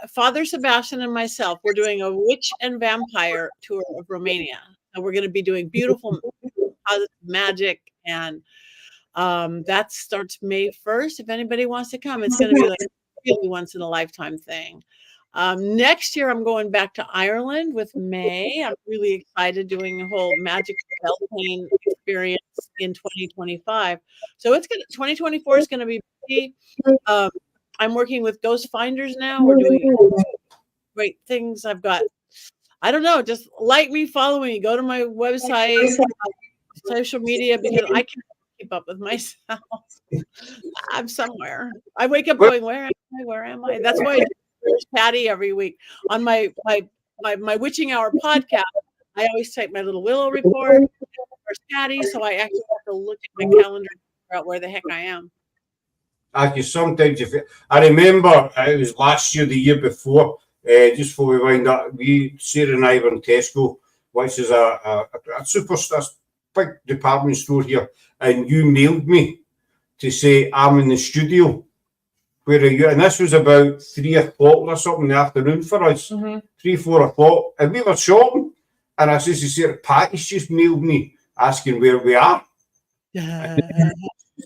S2: Father Sebastian and myself, we're doing a witch and vampire tour of Romania. And we're going to be doing beautiful positive magic. And that starts May 1st. If anybody wants to come, it's going to be like a really once in a lifetime thing. Next year, I'm going back to Ireland with May. I'm really excited doing a whole magic Beltane experience in 2025. So 2024 is going to be busy. I'm working with Ghost Finders now. We're doing great things. I've got, I don't know, just like me, follow me, go to my website, social media, because I can't keep up with myself. I'm somewhere. I wake up going, where am I? That's why I do Patti every week on my Witching Hour podcast. I always type my little Willow report. Where's Patti? So I actually have to look at my calendar figure out where the heck I am.
S1: Sometimes I remember it was last year, the year before, just before we wind up, Sarah and I were in Tesco, which is a superstar, big department store here, and you mailed me to say I'm in the studio. Where are you? And this was about 3 o'clock or something in the afternoon for us, 3, 4 o'clock, and we were shopping. And I says to Sarah, Patty's just mailed me asking where we are. In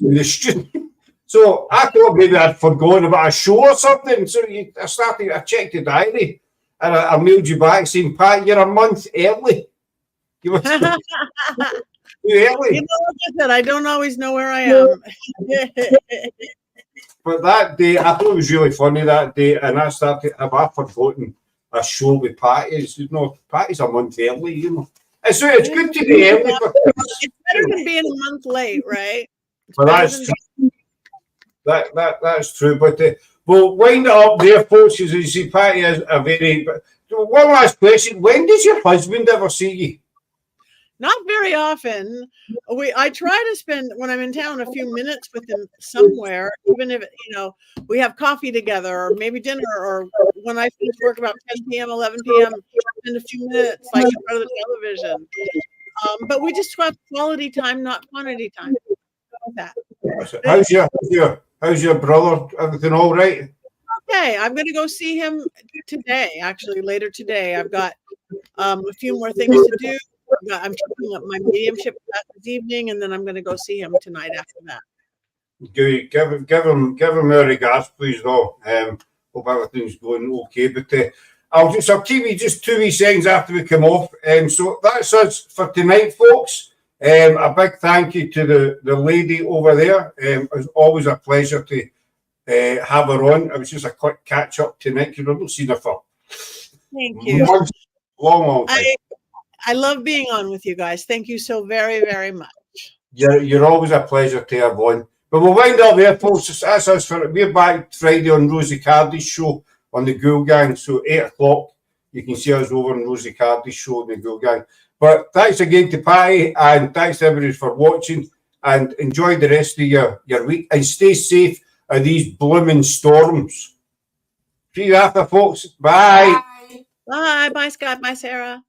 S1: the studio. So I thought maybe I'd forgotten about a show or something. So I checked the diary and I mailed you back saying, Pat, you're a month early. You were too early.
S2: You know, like I said, I don't always know where I am.
S1: But that day, I thought it was really funny that day. And I started, have I forgotten a show with Patty? Patty's a month early, you know. And so it's good to be early.
S2: It's better than being a month late, right?
S1: But that's true. That's true. But we'll wind it up there, folks. As you see, Patty is a very. One last question: when does your husband ever see you?
S2: Not very often. I try to spend when I'm in town a few minutes with him somewhere, even if we have coffee together or maybe dinner, or when I finish work about 10 p.m., 11 p.m. spend a few minutes like in front of the television. But we just have quality time, not quantity time. That.
S1: How's your brother? Everything all right?
S2: Okay, I'm going to go see him today. Actually, later today, I've got a few more things to do. I'm taking up my mediumship class this evening, and then I'm going to go see him tonight after that.
S1: Good. Give him our regards, please. Though. Hope everything's going okay. But I'll keep you just 2 wee seconds after we come off. So that's us for tonight, folks. A big thank you to the lady over there. It was always a pleasure to have her on. It was just a quick catch up tonight because we've not seen her for
S2: thank you.
S1: Long time.
S2: I love being on with you guys. Thank you so very, very much.
S1: You're always a pleasure to have on. But we'll wind up there, folks. That's us for it. We're back Friday on Rosie Cardy's show on the Ghoul Gang. So 8 o'clock, you can see us over on Rosie Cardy's show on the Ghoul Gang. But thanks again to Patty, and thanks to everybody for watching, and enjoy the rest of your week, and stay safe of these blooming storms. See you after, folks. Bye.
S3: Bye.
S2: Bye, Scott. Bye, Sarah.